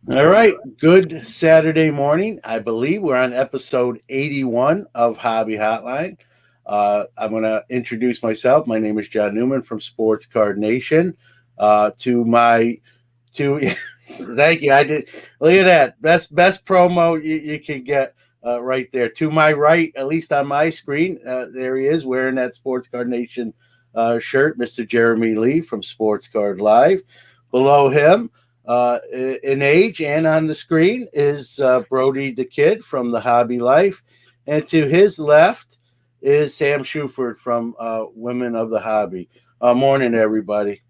All right. Good Saturday morning. I believe we're on episode 81 of Hobby Hotline. I'm going to introduce myself. My name is John Newman from Sports Card Nation. To my, to thank you. I did look at that best promo you can get right there. To my right, at least on my screen, there he is wearing that Sports Card Nation shirt, Mr. Jeremy Lee from Sports Card Live. Below him, in age and on the screen is Brody the Kid from the Hobby Life, and to his left is Sam Shuford from Women of the Hobby. Morning, everybody.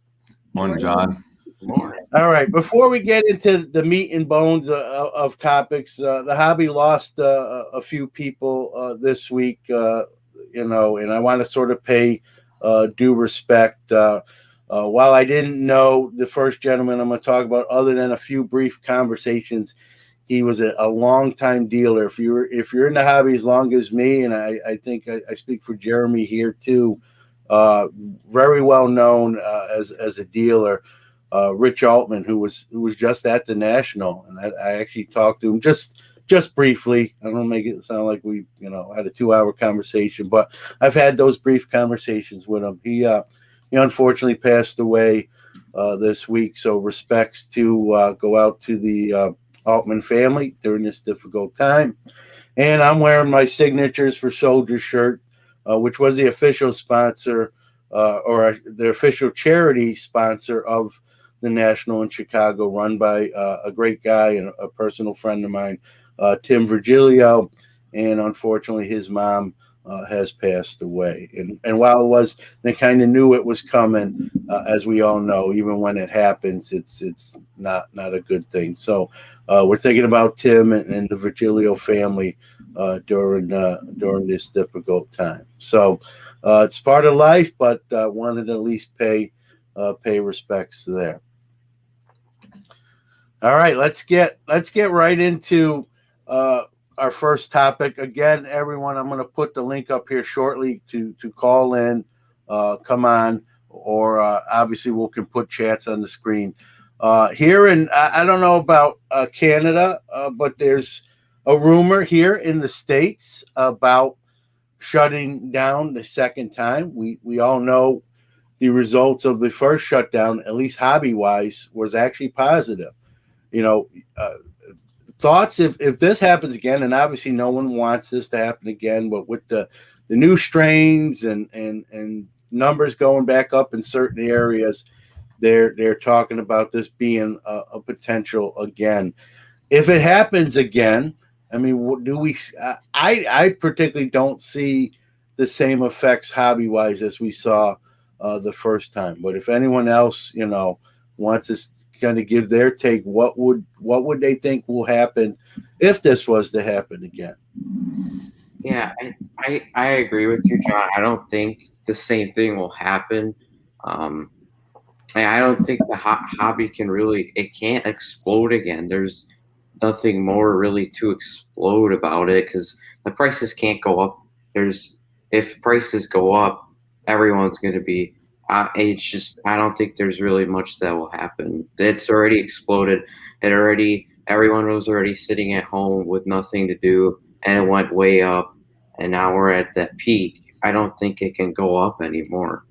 Morning, John. Morning. All right. Before we get into the meat and bones of topics, the hobby lost a few people this week. And I want to sort of pay due respect. While I didn't know the first gentleman I'm going to talk about, other than a few brief conversations, he was a long-time dealer. If you're in the hobby as long as me, and I think I speak for Jeremy here too, very well known as a dealer. Rich Altman, who was just at the National, and I actually talked to him just briefly. I don't make it sound like we had a 2-hour conversation, but I've had those brief conversations with him. He unfortunately passed away this week, so respects to go out to the Altman family during this difficult time. And I'm wearing my signatures for Soldier shirts, which was the official sponsor or the official charity sponsor of the National in Chicago, run by a great guy and a personal friend of mine, Tim Virgilio. And unfortunately, his mom has passed away. And while it was, they kind of knew it was coming, as we all know, even when it happens, it's not a good thing. So we're thinking about Tim and the Virgilio family during this difficult time. So it's part of life, but wanted to at least pay respects there. All right, let's get right into our first topic. Again, everyone, I'm going to put the link up here shortly to call in, come on, or obviously we can put chats on the screen. Here in, I don't know about Canada, but there's a rumor here in the States about shutting down the second time. We all know the results of the first shutdown, at least hobby-wise, was actually positive. Thoughts if this happens again, and obviously no one wants this to happen again, but with the new strains and numbers going back up in certain areas, they're talking about this being a potential again. If it happens again, I mean, do we? I particularly don't see the same effects hobby-wise as we saw the first time. But if anyone else, wants us kind of give their take, what would they think will happen if this was to happen again? Yeah, I agree with you, John. I don't think the same thing will happen. I don't think the hobby can't explode again. There's nothing more really to explode about it because the prices can't go up. If prices go up, everyone's going to be. It's just I don't think there's really much that will happen. It's already exploded. Everyone was already sitting at home with nothing to do, and it went way up, and now we're at that peak. I don't think it can go up anymore.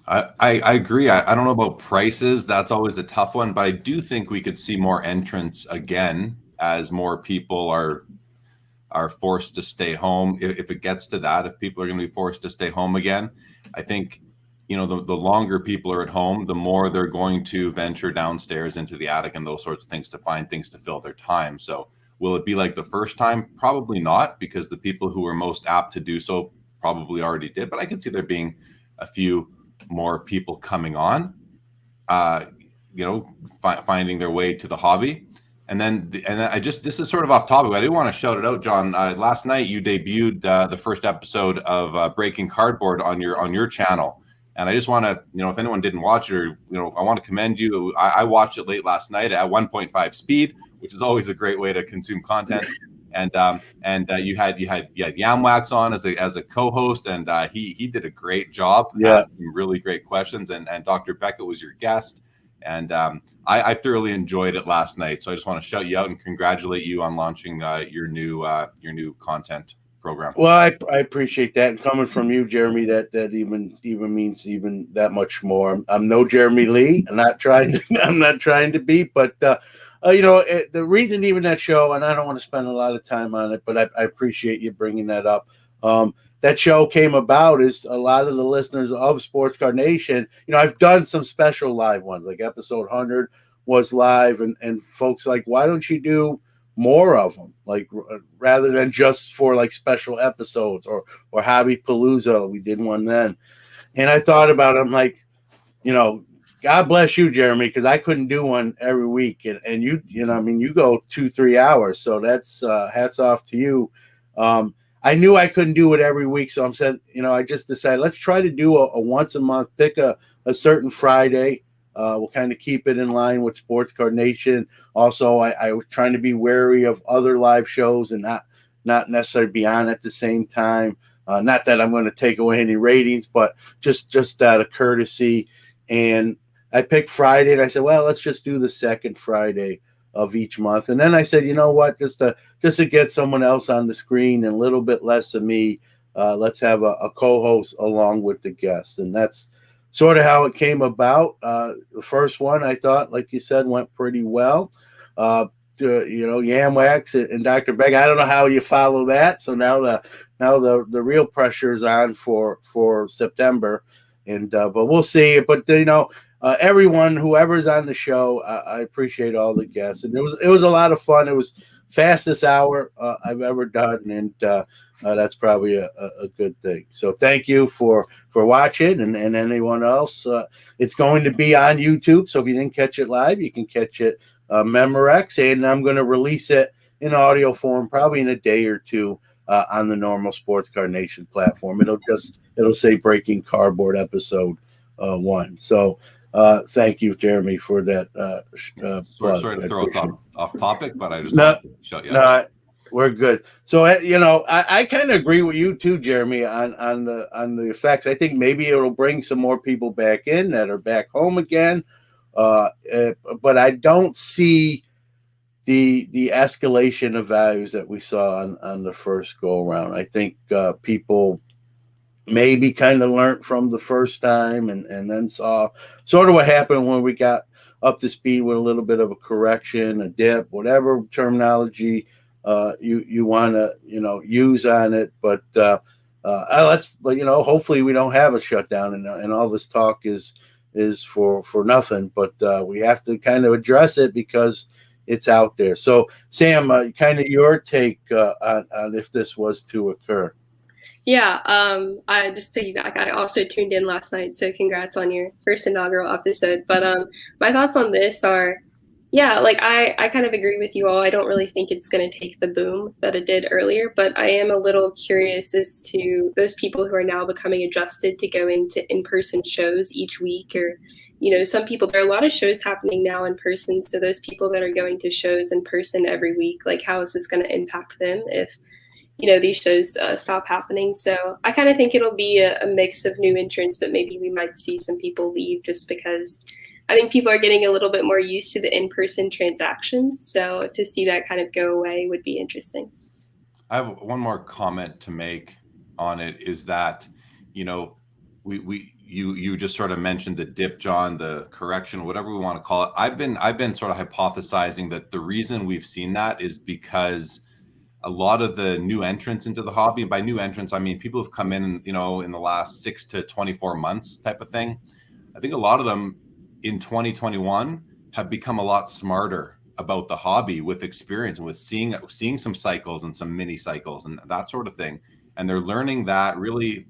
I agree. I don't know about prices. That's always a tough one, but I do think we could see more entrants again as more people are forced to stay home. If it gets to that, if people are going to be forced to stay home again, I think, the longer people are at home, the more they're going to venture downstairs into the attic and those sorts of things to find things to fill their time. So will it be like the first time? Probably not, because the people who were most apt to do so probably already did. But I could see there being a few more people coming on, finding their way to the hobby. And then this is sort of off topic, but I do want to shout it out, John. Last night you debuted the first episode of Breaking Cardboard on your channel, and I just want to, if anyone didn't watch it, or I want to commend you. I watched it late last night at 1.5 speed, which is always a great way to consume content. And you had Yamwax on as a co-host, and he did a great job. Yeah. Asked some really great questions, and Dr. Beckett was your guest. And I thoroughly enjoyed it last night. So I just want to shout you out and congratulate you on launching your new content program. Well, I appreciate that, and coming from you, Jeremy, that even means even that much more. I'm no Jeremy Lee. I'm not trying to be, but the reason even that show, and I don't want to spend a lot of time on it, but I appreciate you bringing that up. That show came about is a lot of the listeners of Sports Card Nation. I've done some special live ones, like episode 100 was live, and folks like, why don't you do more of them, like rather than just for like special episodes or Hobby Palooza. We did one then, and I thought about it. I'm like, God bless you, Jeremy, because I couldn't do one every week, and you go 2-3 hours, so that's hats off to you. I knew I couldn't do it every week, so I'm saying, I just decided let's try to do a once a month, pick a certain Friday. We'll kind of keep it in line with Sports Card Nation. Also, I was trying to be wary of other live shows and not necessarily be on at the same time. Not that I'm going to take away any ratings, but just out of courtesy. And I picked Friday, and I said, well, let's just do the second Friday of each month. And then I said, you know what, just to get someone else on the screen and a little bit less of me, let's have a co-host along with the guest. And that's sort of how it came about. The first one, I thought, like you said, went pretty well. Yamwax and Dr. Beck. I don't know how you follow that. So now the real pressure is on for September, and but we'll see. But everyone, whoever's on the show, I appreciate all the guests, and it was a lot of fun. It was fastest hour I've ever done, and that's probably a good thing. So thank you for watching, and anyone else. It's going to be on YouTube, so if you didn't catch it live, you can catch it Memorex, and I'm going to release it in audio form probably in a day or two on the normal Sports Card Nation platform. It'll say Breaking Cardboard episode 1. So thank you, Jeremy, for that. Sorry to throw us off topic, but I just want to shut you up. No, we're good. So I kind of agree with you too, Jeremy, on the effects. I think maybe it'll bring some more people back in that are back home again. But I don't see the escalation of values that we saw on the first go around. I think people maybe kind of learned from the first time and then saw sort of what happened when we got up to speed with a little bit of a correction, a dip, whatever terminology you want to use on it. But hopefully we don't have a shutdown, and all this talk is for nothing. But we have to kind of address it because it's out there. So Sam, kind of your take on if this was to occur. Yeah, I just piggyback. I also tuned in last night, so congrats on your first inaugural episode. But my thoughts on this are, yeah, like I kind of agree with you all. I don't really think it's going to take the boom that it did earlier, but I am a little curious as to those people who are now becoming adjusted to going to in-person shows each week, or some people, there are a lot of shows happening now in person. So those people that are going to shows in person every week, like how is this going to impact them if these shows stop happening? So I kind of think it'll be a mix of new entrants, but maybe we might see some people leave just because I think people are getting a little bit more used to the in-person transactions. So to see that kind of go away would be interesting. I have one more comment to make on it, is that, you just sort of mentioned the dip, John, the correction, whatever we want to call it. I've been sort of hypothesizing that the reason we've seen that is because a lot of the new entrants into the hobby, and by new entrants, I mean people who've come in, in the last 6 to 24 months type of thing. I think a lot of them in 2021 have become a lot smarter about the hobby with experience and with seeing some cycles and some mini cycles and that sort of thing. And they're learning that really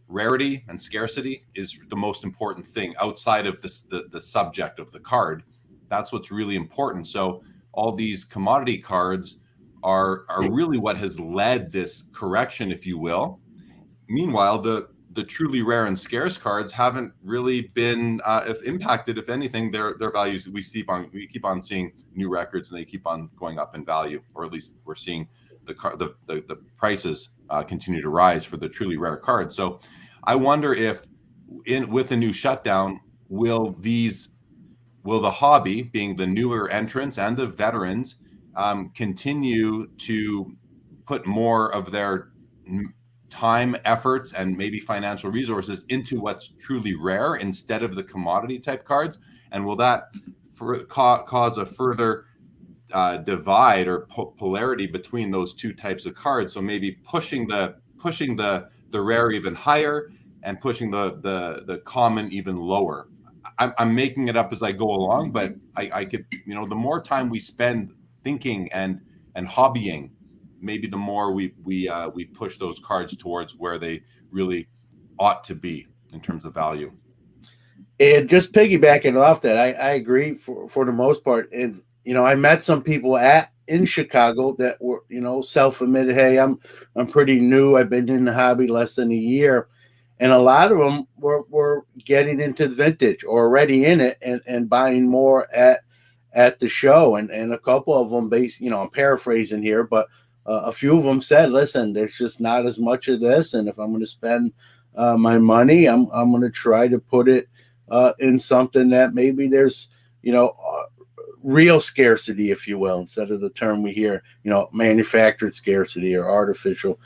rarity and scarcity is the most important thing outside of the subject of the card. That's what's really important. So all these commodity cards are really what has led this correction, if you will. Meanwhile, the truly rare and scarce cards haven't really been impacted. If anything, their values, we keep on seeing new records, and they keep on going up in value, or at least we're seeing the prices continue to rise for the truly rare cards. So I wonder if with a new shutdown, will will the hobby, being the newer entrants and the veterans, continue to put more of their time, efforts, and maybe financial resources into what's truly rare instead of the commodity type cards? And will that cause a further divide or polarity between those two types of cards? So maybe pushing the rare even higher and pushing the common even lower. I'm making it up as I go along, but I could, the more time we spend thinking and hobbying, maybe the more we push those cards towards where they really ought to be in terms of value. And just piggybacking off that, I agree for the most part. And I met some people in Chicago that were self-admitted, hey, I'm pretty new. I've been in the hobby less than a year, and a lot of them were getting into vintage or already in it and buying more at the show. And a couple of them, I'm paraphrasing here, but a few of them said, listen, there's just not as much of this, and if I'm going to spend my money, I'm going to try to put it in something that maybe there's real scarcity, if you will, instead of the term we hear, manufactured scarcity or artificial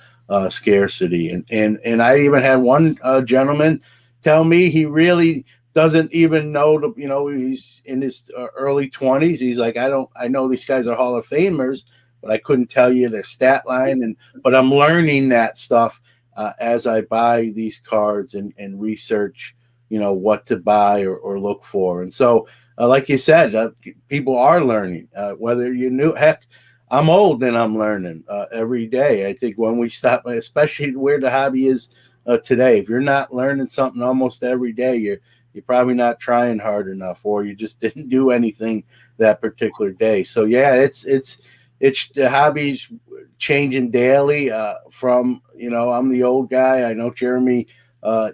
scarcity. And I even had one gentleman tell me he really doesn't even know he's in his early 20s. He's like, I know these guys are Hall of Famers, but I couldn't tell you their stat line. But I'm learning that stuff as I buy these cards and research, what to buy or look for. And so, like you said, people are learning, whether you knew, heck, I'm old and I'm learning every day. I think when we stop, especially where the hobby is today, if you're not learning something almost every day, you're probably not trying hard enough, or you just didn't do anything that particular day. So yeah, it's the hobby's changing daily. From I'm the old guy. I know Jeremy.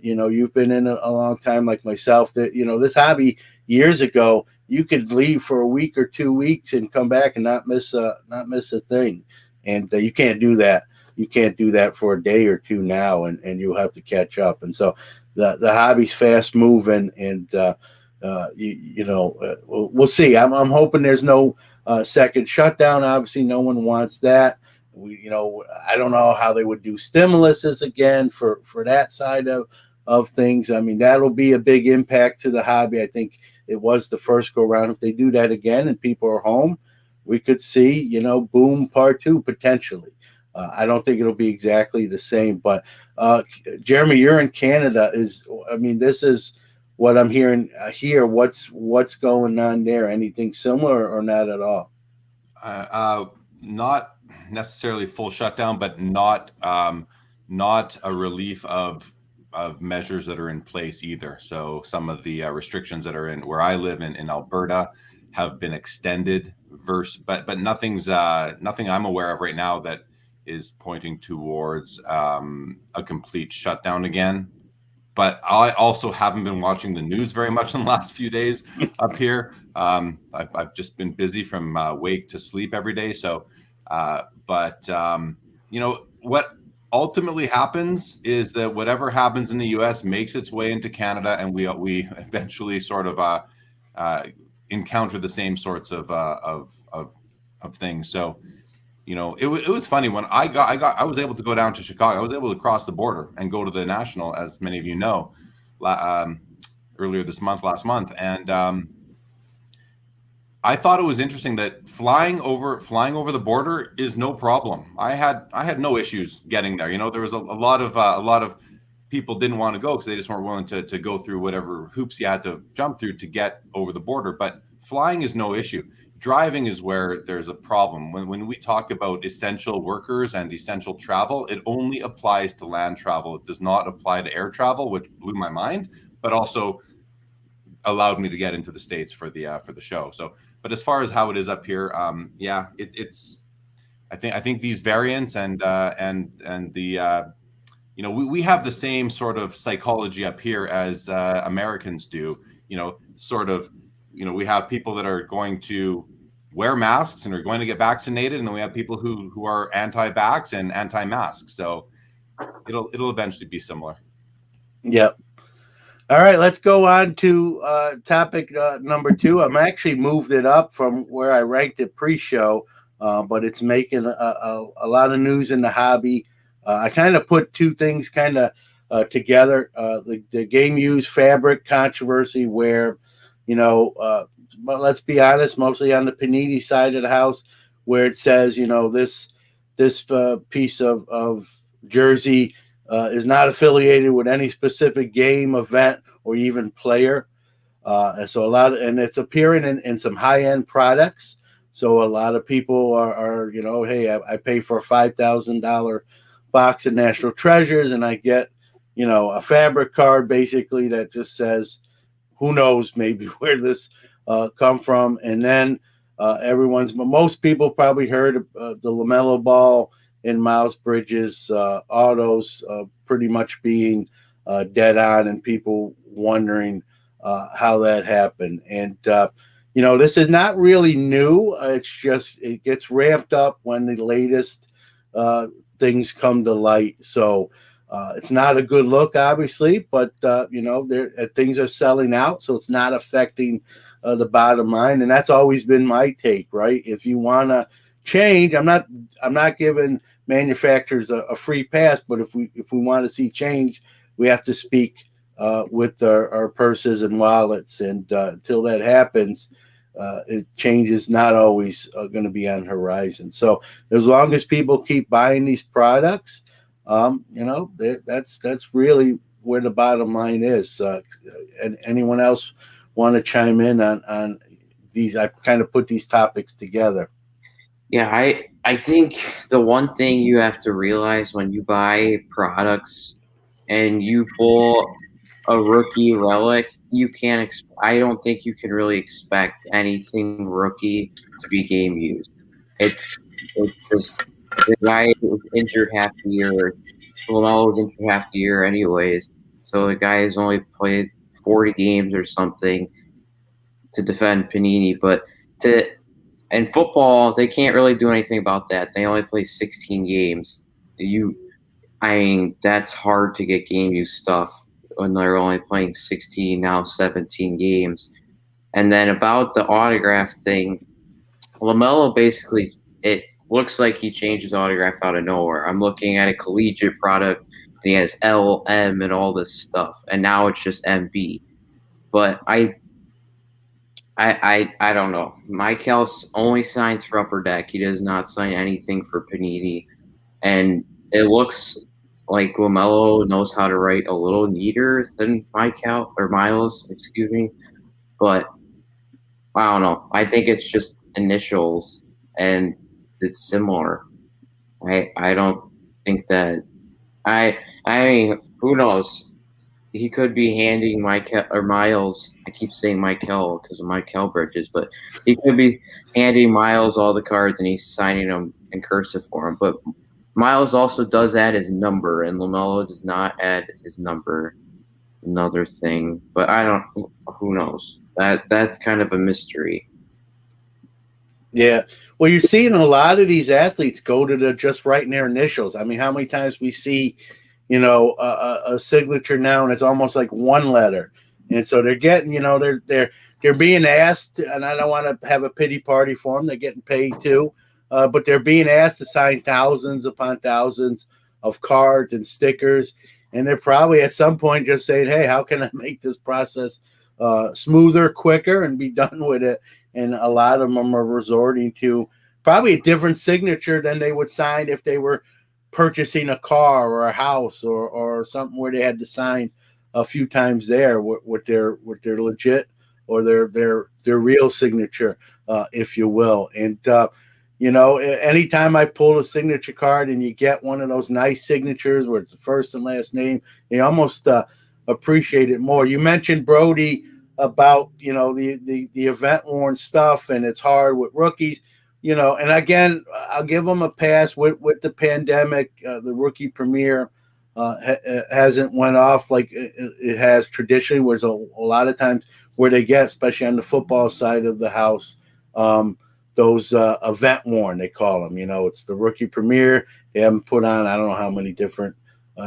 You've been in a long time, like myself. That this hobby years ago, you could leave for a week or 2 weeks and come back and not miss a thing, and you can't do that. You can't do that for a day or two now, and you'll have to catch up. And so the hobby's fast moving, and we'll see. I'm hoping there's no second shutdown. Obviously, no one wants that. I don't know how they would do stimuluses again for that side of things. I mean, that'll be a big impact to the hobby. I think it was the first go round. If they do that again and people are home, we could see, boom part 2 potentially. I don't think it'll be exactly the same, but Jeremy, you're in Canada. This is what I'm hearing here. What's going on there? Anything similar or not at all? Not necessarily full shutdown, but not a relief of measures that are in place either. So some of the restrictions that are in where I live in Alberta have been extended. But nothing I'm aware of right now that is pointing towards a complete shutdown again. But I also haven't been watching the news very much in the last few days up here. I've just been busy from wake to sleep every day. So, what ultimately happens is that whatever happens in the U.S. makes its way into Canada, and we eventually sort of encounter the same sorts of things. So, it was funny when I was able to go down to Chicago. I was able to cross the border and go to the National, as many of you know, earlier last month, and I thought it was interesting that flying over the border is no problem. I had no issues getting there. There was a lot of people didn't want to go because they just weren't willing to go through whatever hoops you had to jump through to get over the border. But flying is no issue. Driving is where there's a problem. When we talk about essential workers and essential travel, it only applies to land travel. It does not apply to air travel, which blew my mind, but also allowed me to get into the States for the show. So, but as far as how it is up here, it's I think these variants and the we have the same sort of psychology up here as Americans do. We have people that are going to wear masks and are going to get vaccinated, and then we have people who are anti-vax and anti-mask. So it'll eventually be similar. Yep. All right, let's go on to topic number 2. I'm actually moved it up from where I ranked it pre-show, but it's making a lot of news in the hobby. I kind of put two things kind of together: the game used fabric controversy, where but let's be honest, mostly on the Panini side of the house, where it says this piece of jersey is not affiliated with any specific game, event, or even player. And so and it's appearing in some high end products. So a lot of people are hey, I pay for a $5,000 box of National Treasures, and I get, a fabric card basically that just says, who knows, maybe where this come from. And then most people probably heard of the LaMelo Ball and Miles Bridges autos pretty much being dead on, and people wondering how that happened. And this is not really new. It's just it gets ramped up when the latest things come to light. So it's not a good look, obviously, but things are selling out, so it's not affecting the bottom line. And that's always been my take, right? If you want to change, I'm not giving manufacturers a free pass, but if we want to see change, we have to speak with our purses and wallets. And until that happens, change is not always going to be on the horizon. So as long as people keep buying these products, that's really where the bottom line is. And anyone else want to chime in on these? I kind of put these topics together. Yeah, I think the one thing you have to realize when you buy products and you pull a rookie relic, you can't. I don't think you can really expect anything rookie to be game used. It's just the guy was injured half the year. Lamelo was injured half the year, anyways. So the guy has only played 40 games or something to defend Panini, but in football, they can't really do anything about that. They only play 16 games. I mean, that's hard to get game use stuff when they're only playing 16, now 17 games. And then about the autograph thing, LaMelo basically, it looks like he changed his autograph out of nowhere. I'm looking at a collegiate product, and he has L, M, and all this stuff. And now it's just MB. But I don't know. Michael only signs for Upper Deck. He does not sign anything for Panini, and it looks like LaMelo knows how to write a little neater than Michael or Miles, excuse me. But I don't know. I think it's just initials, and it's similar. I don't think that. I mean, who knows? He could be handing Michael or Miles. I keep saying Michael because of Michael Bridges, but he could be handing Miles all the cards and he's signing them in cursive for him. But Miles also does add his number, and LaMelo does not add his number. Another thing, but I don't. Who knows? That's kind of a mystery. Yeah. Well, you're seeing a lot of these athletes go to just writing their initials. I mean, how many times we see, a signature now, and it's almost like one letter, and so they're getting, they're being asked, and I don't want to have a pity party for them. They're getting paid too, but they're being asked to sign thousands upon thousands of cards and stickers, and they're probably at some point just saying, "Hey, how can I make this process smoother, quicker, and be done with it?" And a lot of them are resorting to probably a different signature than they would sign if they were purchasing a car or a house or something where they had to sign a few times there with their legit or their real signature, if you will. And anytime I pull a signature card and you get one of those nice signatures where it's the first and last name, you almost appreciate it more. You mentioned, Brody, about the event worn stuff, and it's hard with rookies, and again, I'll give them a pass with the pandemic. The rookie premiere hasn't went off like it has traditionally, where there's a lot of times where they get, especially on the football side of the house, those event worn, they call them. It's the rookie premiere. They haven't put on I don't know how many different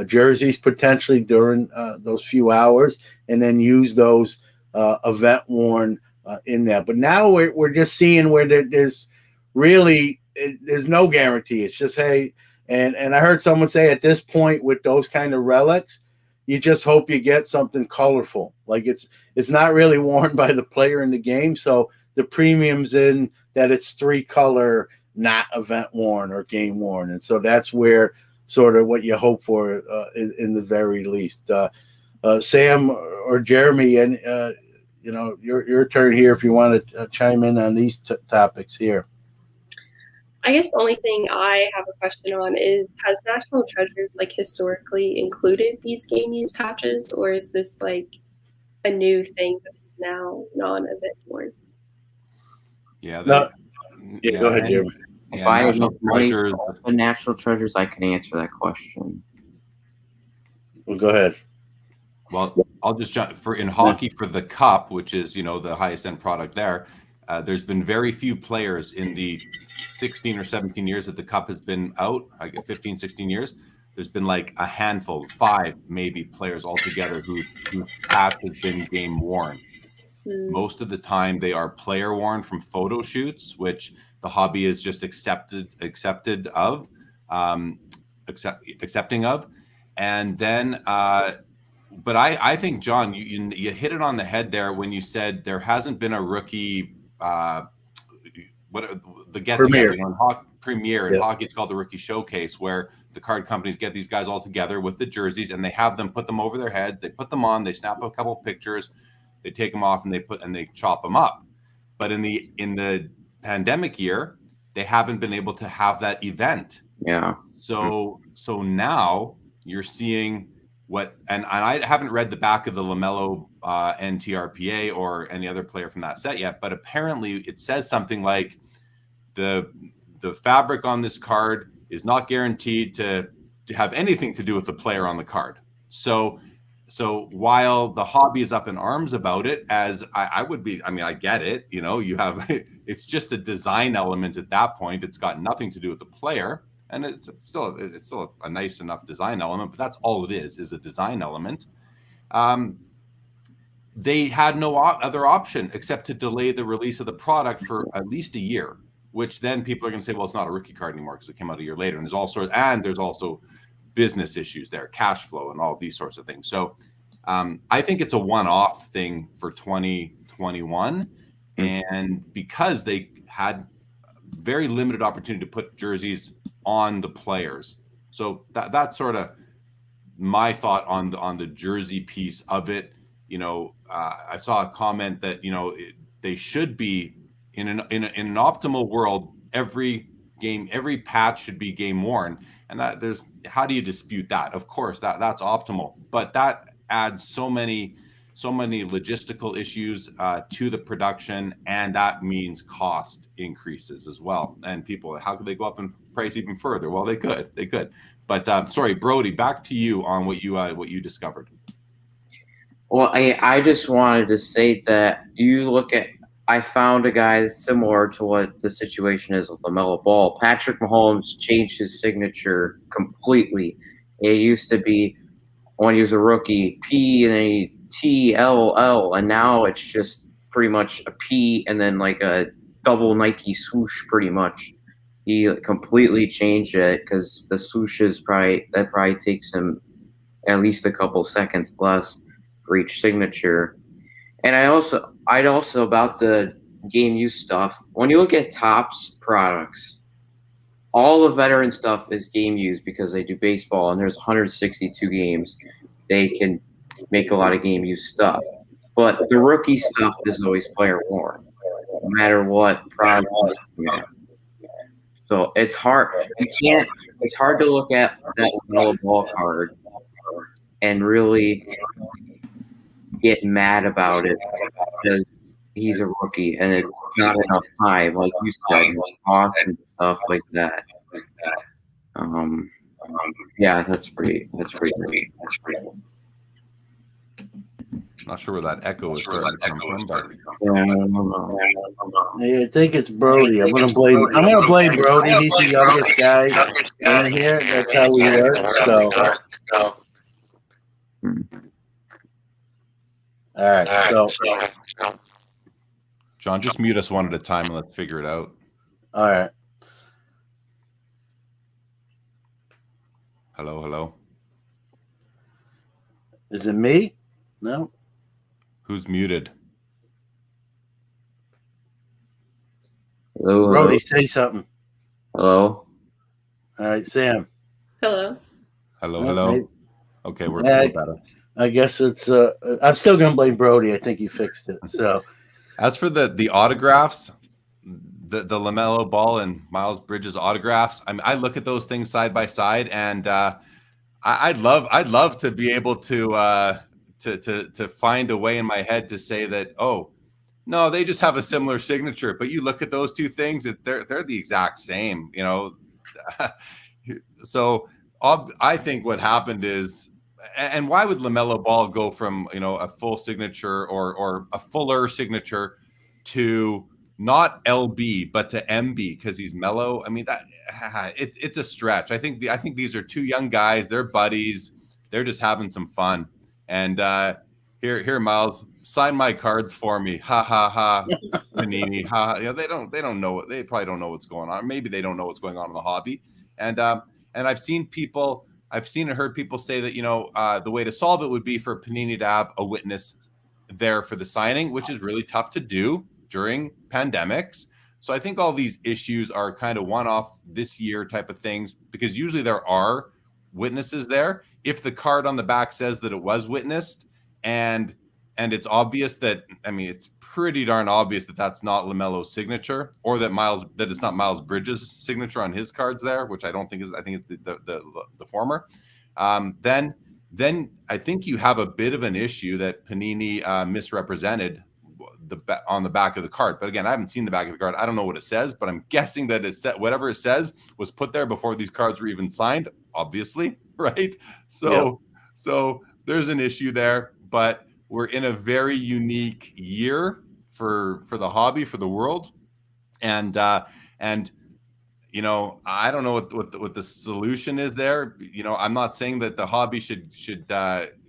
jerseys potentially during those few hours, and then use those event worn in there. But now we're just seeing where there's really there's no guarantee. It's just, hey, and I heard someone say at this point with those kind of relics, you just hope you get something colorful. Like it's not really worn by the player in the game, so the premium's in that it's 3-color, not event worn or game worn, and so that's where sort of what you hope for in the very least. Sam or Jeremy, and your turn here if you want to chime in on these topics here. I guess the only thing I have a question on is, has National Treasures historically included these game use patches, or is this a new thing that is now non-event worn? Yeah. Go ahead, Jeremy. If I have enough money for the National Treasures, I can answer that question. Well, go ahead. Well, I'll just jump in hockey for the Cup, which is the highest end product there. There's been very few players in the 16 or 17 years that the Cup has been out, 15, 16 years. There's been a handful, 5 maybe players altogether whose patch has been game worn. Most of the time they are player worn from photo shoots, which the hobby is just accepting of. And then, but I think, John, you hit it on the head there when you said there hasn't been a rookie, the get-together premiere in hockey. It's called the Rookie Showcase, where the card companies get these guys all together with the jerseys, and they have them put them over their heads. They put them on. They snap a couple pictures. They take them off, and they chop them up. But in the pandemic year, they haven't been able to have that event. Yeah. So now you're seeing and I haven't read the back of the LaMelo NTRPA or any other player from that set yet, but apparently it says something like the fabric on this card is not guaranteed to have anything to do with the player on the card. So while the hobby is up in arms about it, as I would be, I get it, you have, it's just a design element at that point. It's got nothing to do with the player. And it's still a nice enough design element, but that's all it is a design element. They had no other option except to delay the release of the product for at least a year, which then people are going to say, well, it's not a rookie card anymore because it came out a year later. And there's also business issues there, cash flow and all these sorts of things. So I think it's a one-off thing for 2021. And because they had very limited opportunity to put jerseys on the players. So that's sort of my thought on the jersey piece of it. I saw a comment that, they should be in an optimal world, every patch should be game worn. And how do you dispute that? Of course, that's optimal, but that adds so many logistical issues to the production, and that means cost increases as well. And people, how could they go up in price even further? Well, they could. But sorry, Brody, back to you on what you discovered. Well, I just wanted to say that I found a guy similar to what the situation is with LaMelo Ball. Patrick Mahomes changed his signature completely. It used to be, when he was a rookie, P and a TLL, and now it's just pretty much a P and then a double Nike swoosh pretty much. He completely changed it because the swooshes probably takes him at least a couple seconds less for each signature. And I'd also about the game use stuff, when you look at Topps products, all the veteran stuff is game use because they do baseball and there's 162 games. They can make a lot of game use stuff. But the rookie stuff is always player worn, no matter what product. So it's hard. It's hard to look at that LaMelo Ball card and really get mad about it because he's a rookie and it's not enough time, like you said, costs and stuff like that. Yeah, that's pretty great. Not sure where that echo is starting to come from, but I think it's Brody. I'm gonna blame Brody. He's the youngest guy in here. That's how we work. So All right. So, John, just mute us one at a time and let's figure it out. all right. Hello, hello. Is it me? No. Who's muted? Hello, hello. Brody, say something. Hello. All right, Sam. Hello. Hello, Oh, hello. maybe- Okay, we're Yeah, better. I guess it's. I'm still gonna blame Brody. I think he fixed it. So, As for the autographs, the LaMelo Ball and Miles Bridges autographs, I mean, I look at those things side by side, and I'd love to be able to find a way in my head to say that, oh, no, they just have a similar signature. But you look at those two things, they're the exact same, you know. So I think what happened is, and why would LaMelo Ball go from, you know, a full signature or a fuller signature to not LB but to MB because he's mellow? I mean, that it's a stretch. I think these are two young guys. They're buddies. They're just having some fun. And here, Miles, sign my cards for me. Ha ha ha. Panini. Ha. You know, they don't know. They probably don't know what's going on. Maybe they don't know what's going on in the hobby. And I've seen and heard people say that, you know, the way to solve it would be for Panini to have a witness there for the signing, which is really tough to do during pandemics. So I think all these issues are kind of one-off this year type of things, because usually there are witnesses there. If the card on the back says that it was witnessed, and it's obvious that, I mean, it's pretty darn obvious that that's not LaMelo's signature, or that it's not Miles Bridges' signature on his cards there, which I don't think is. I think it's the former. Then I think you have a bit of an issue that Panini misrepresented on the back of the card. But again, I haven't seen the back of the card. I don't know what it says, but I'm guessing that whatever it says was put there before these cards were even signed, obviously, right? So there's an issue there, but we're in a very unique year for the hobby, for the world, and you know, I don't know what the solution is there. You know, I'm not saying that the hobby should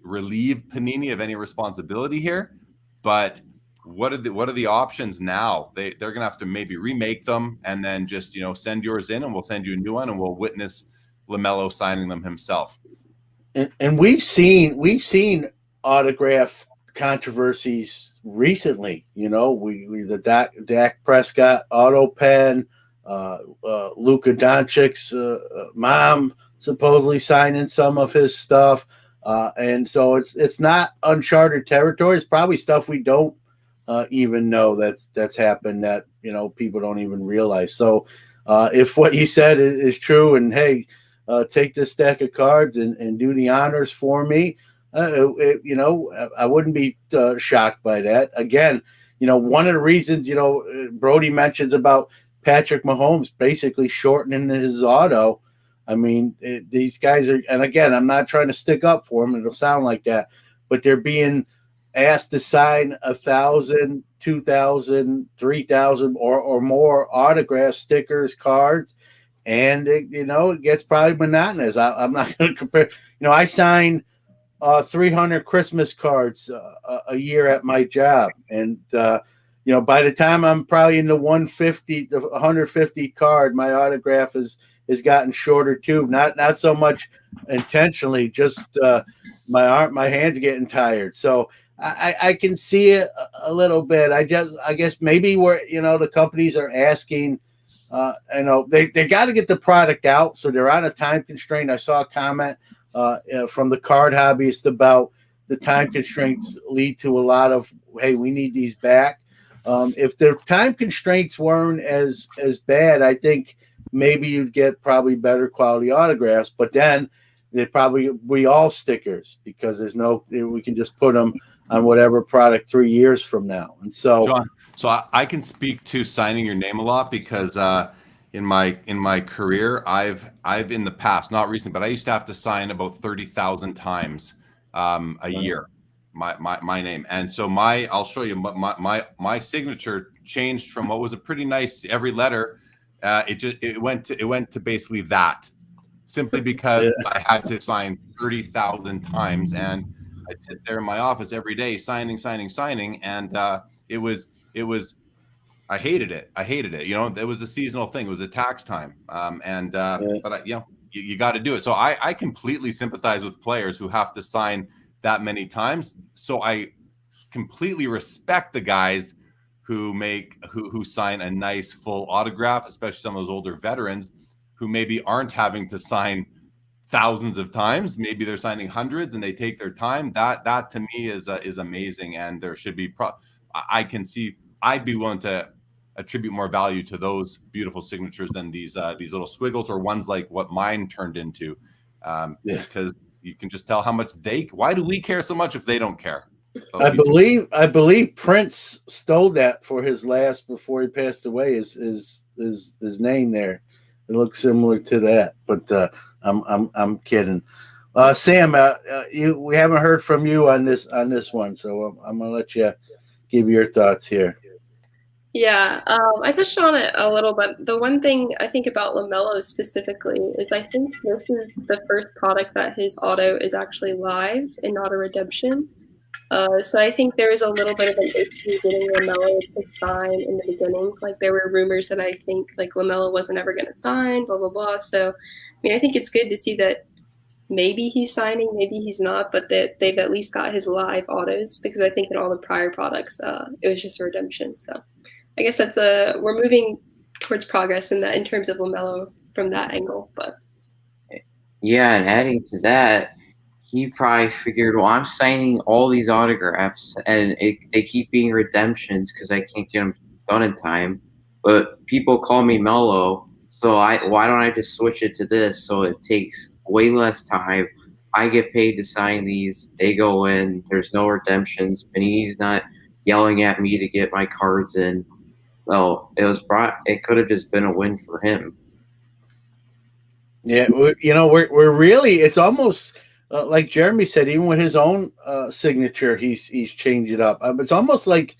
relieve Panini of any responsibility here, but what are the options now? They're gonna have to maybe remake them and then just, you know, send yours in and we'll send you a new one and we'll witness LaMelo signing them himself. And we've seen autograph controversies recently. You know, we the Dak Prescott auto pen, Luka Doncic's mom supposedly signing some of his stuff, and so it's not uncharted territory. It's probably stuff we don't even know that's happened, that, you know, people don't even realize. So if what you said is true, and hey, take this stack of cards and do the honors for me, you know, I wouldn't be shocked by that. Again, you know, one of the reasons, you know, Brody mentions about Patrick Mahomes basically shortening his auto. I mean, these guys are, and again, I'm not trying to stick up for them. It'll sound like that, but they're being asked to sign 1,000, 2,000, 3,000 or more autographs, stickers, cards. And you know, it gets probably monotonous. I'm not going to compare. You know, I sign 300 Christmas cards a year at my job, and you know, by the time I'm probably in the 150 card, my autograph has gotten shorter too. Not so much intentionally, just my hands getting tired. So I can see it a little bit. I guess maybe where, you know, the companies are asking. You know, they got to get the product out, so they're on a time constraint. I saw a comment from the card hobbyist about the time constraints lead to a lot of, hey, we need these back. If the time constraints weren't as bad, I think maybe you'd get probably better quality autographs. But then they'd probably be all stickers, because we can just put them on whatever product 3 years from now. And so, John, so I can speak to signing your name a lot, because in my career, I've in the past, not recently, but I used to have to sign about 30,000 times a year, my name. And so I'll show you my signature changed from what was a pretty nice every letter. It went to basically that. simply because I had to sign 30,000 times, and I'd sit there in my office every day signing, and it was I hated it. You know, it was a seasonal thing. It was a tax time, but you got to do it. So I completely sympathize with players who have to sign that many times. So I completely respect the guys who sign a nice full autograph, especially some of those older veterans who maybe aren't having to sign thousands of times. Maybe they're signing hundreds and they take their time. That to me is amazing, and there should be. I can see. I'd be willing to attribute more value to those beautiful signatures than these little squiggles or ones like what mine turned into, because you can just tell how much they. Why do we care so much if they don't care? I believe Prince stole that for his last before he passed away. His name there. It looks similar to that, but I'm kidding. Sam, we haven't heard from you on this one, so I'm gonna let you give your thoughts here. Yeah, I touched on it a little, but the one thing I think about LaMelo specifically is I think this is the first product that his auto is actually live and not a redemption. So I think there was a little bit of an issue getting LaMelo to sign in the beginning. Like there were rumors that I think like LaMelo wasn't ever going to sign, blah, blah, blah. So, I mean, I think it's good to see that maybe he's signing, maybe he's not, but that they've at least got his live autos, because I think in all the prior products, it was just a redemption. So I guess we're moving towards progress in that in terms of LaMelo from that angle. But yeah, and adding to that, he probably figured, well, I'm signing all these autographs, and they keep being redemptions because I can't get them done in time. But people call me Mellow, so why don't I just switch it to this? So it takes way less time. I get paid to sign these. They go in. There's no redemptions. Panini's not yelling at me to get my cards in. Well, it could have just been a win for him. Yeah, we're really. It's almost like Jeremy said. Even with his own signature, he's changed it up. It's almost like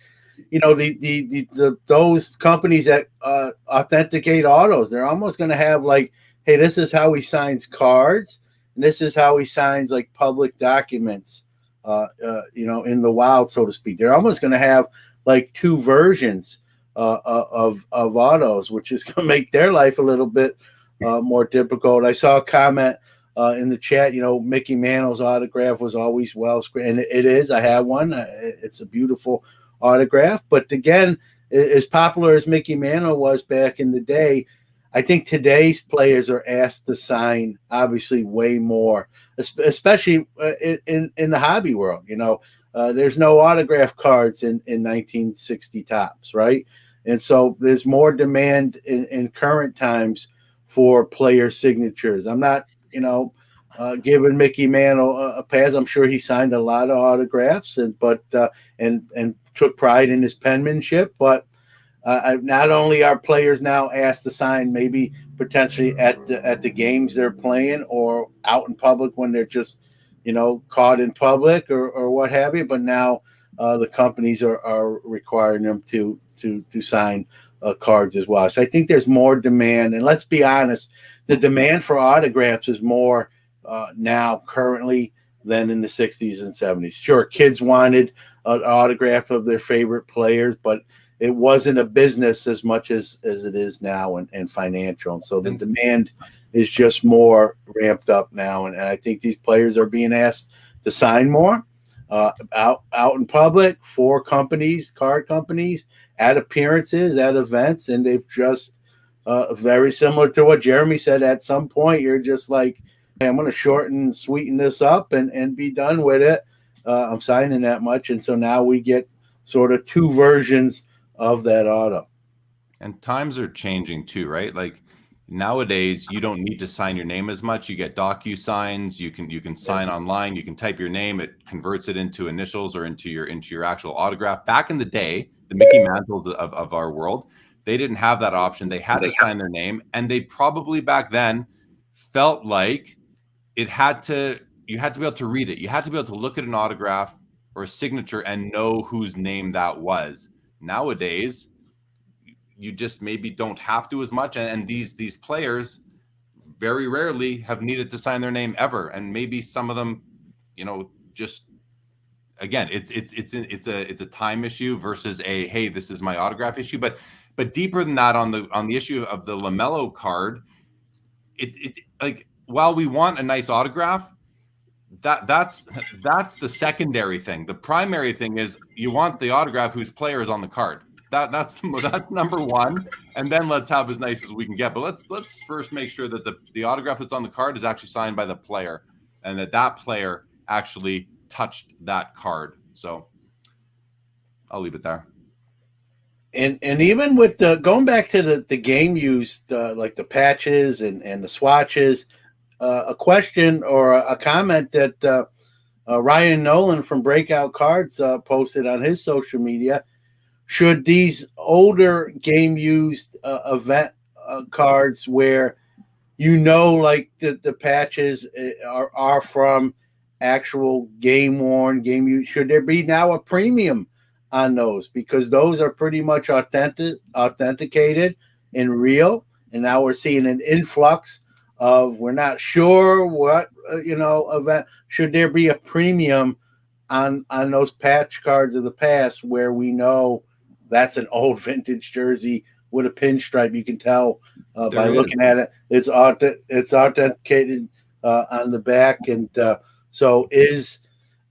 those companies that authenticate autos. They're almost going to have like, hey, this is how he signs cards, and this is how he signs like public documents. In the wild, so to speak. They're almost going to have like two versions of autos, which is going to make their life a little bit more difficult. I saw a comment in the chat. Mickey Mantle's autograph was always well screened, and it is. I have one. It's a beautiful autograph. But again, as popular as Mickey Mantle was back in the day, I think today's players are asked to sign obviously way more, especially in the hobby world. There's no autograph cards in 1960 tops, right? And so there's more demand in current times for player signatures. I'm not, giving Mickey Mantle a pass. I'm sure he signed a lot of autographs and took pride in his penmanship. But not only are players now asked to sign, maybe potentially at the games they're playing or out in public when they're just, caught in public or what have you, but now the companies are requiring them to sign cards as well. So I think there's more demand, and let's be honest, the demand for autographs is more now currently than in the 60s and 70s. Sure, kids wanted an autograph of their favorite players, but it wasn't a business as much as it is now and financial. And so the demand is just more ramped up now. And I think these players are being asked to sign more out in public for card companies, at appearances, at events. And they've just very similar to what Jeremy said. At some point, you're just like, hey, I'm going to shorten and sweeten this up and be done with it. I'm signing that much. And so now we get sort of two versions of that auto. And times are changing too, right? Like nowadays you don't need to sign your name as much. You get DocuSigns, you can sign online, you can type your name, it converts it into initials or into your actual autograph. Back in the day, the Mickey Mantles of our world, they didn't have that option. They had to sign their name, and they probably back then felt like you had to be able to read it. You had to be able to look at an autograph or a signature and know whose name that was. Nowadays, you just maybe don't have to as much, and these players very rarely have needed to sign their name ever, and maybe some of them, just again, it's a time issue versus a hey, this is my autograph issue. But deeper than that, on the issue of the LaMelo card, it like while we want a nice autograph, that's the secondary thing. The primary thing is you want the autograph whose player is on the card. That's number one, and then let's have as nice as we can get. But let's first make sure that the autograph that's on the card is actually signed by the player, and that player actually touched that card. So I'll leave it there. And even with going back to the game used, like the patches and the swatches, a question or a comment that Ryan Nolan from Breakout Cards posted on his social media: should these older game used event cards where like the patches are from actual game worn game used, should there be now a premium on those, because those are pretty much authenticated and real, and now we're seeing an influx of, we're not sure what event? Should there be a premium on those patch cards of the past where we know that's an old vintage jersey with a pinstripe? You can tell by looking at it. It's authenticated on the back, and so is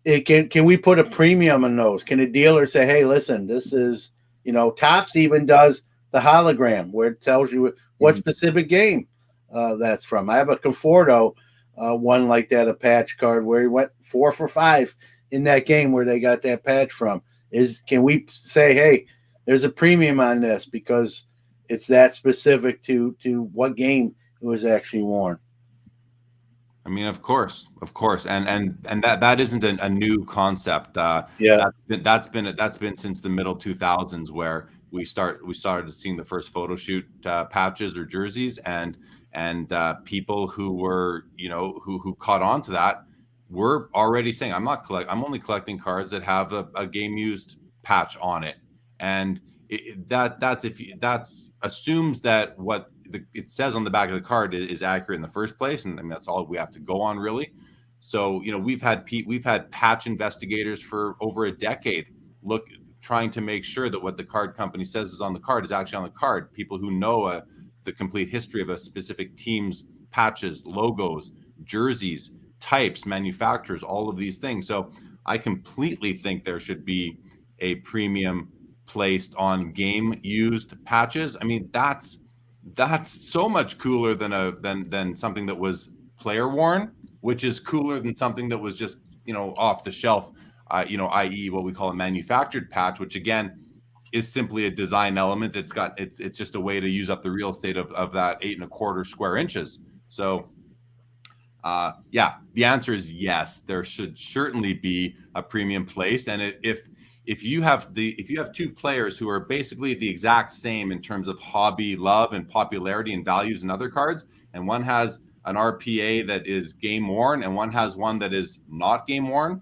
it? Can we put a premium on those? Can a dealer say, "Hey, listen, this is Topps even does the hologram where it tells you what specific game that's from." I have a Conforto one like that, a patch card where he went 4 for 5 in that game where they got that patch from. Can we say, "Hey, there's a premium on this because it's that specific to what game it was actually worn"? I mean, of course, and that isn't a new concept. That's been since the middle 2000s, where we started seeing the first photo shoot patches or jerseys, and people who were who caught on to that were already saying, I'm only collecting cards that have a game used patch on it, and that assumes that what it says on the back of the card is accurate in the first place, and I mean, that's all we have to go on, really. So we've had patch investigators for over a decade trying to make sure that what the card company says is on the card is actually on the card. People who know the complete history of a specific team's patches, logos, jerseys, types, manufacturers, all of these things. So I completely think there should be a premium placed on game used patches. I mean, that's so much cooler than something that was player worn, which is cooler than something that was just off the shelf, i.e. what we call a manufactured patch, which again is simply a design element. It's just a way to use up the real estate of that 8 1/4 square inches. So the answer is yes, there should certainly be a premium placed. And if you have two players who are basically the exact same in terms of hobby love and popularity and values and other cards, and one has an RPA that is game worn and one has one that is not game worn,